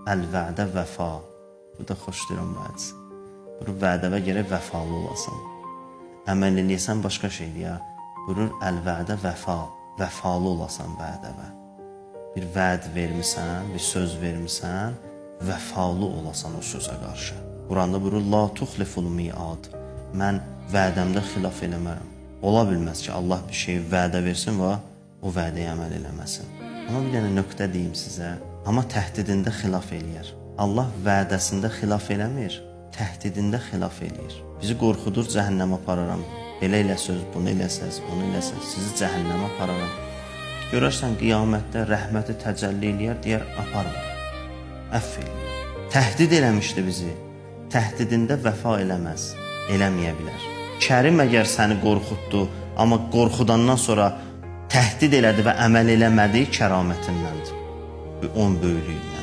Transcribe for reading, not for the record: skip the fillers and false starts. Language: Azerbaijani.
əl-vədə vəfa. Bu da xoş deyirəm vədisi. Buyurur, vədəvə gərək vəfalı olasan. Əməl eləyəsən başqa şeydir ya. Buyurur, əl-vədə vəfa. Vəfalı olasan vədəvə. Bir vəd vermisən, bir söz vermisən, vəfalı olasan o sözə qarşı. Quranda buyurur, la tuxliful miad. Mən vədəmdə xilaf eləmərəm. Ola bilməz ki, Allah bir şeyi vədə versin və o vədəyə əməl eləməsin. Amma bir dənə nöqtə deyim sizə. Amma təhdidində xilaf eləyər. Allah vədəsində xilaf eləmir, təhdidində xilaf eləyir. Bizi qorxudur, cəhənnəmə apararam. Belə eləsəz, bunu eləsəz, bunu eləsəz, sizi cəhənnəmə apararam. Görərsən, qiyamətdə rəhməti təcəlli eləyər, deyər, aparma. Əff eləyər. Təhdid eləmişdi bizi. Təhdidində vəfa eləməz, eləməyə bilər. Kərim əgər səni qorxutdu, amma qorxudandan sonra təhdid elədi və əməl eləmədi, kəramətindəndir. Onun böyüklüyündən.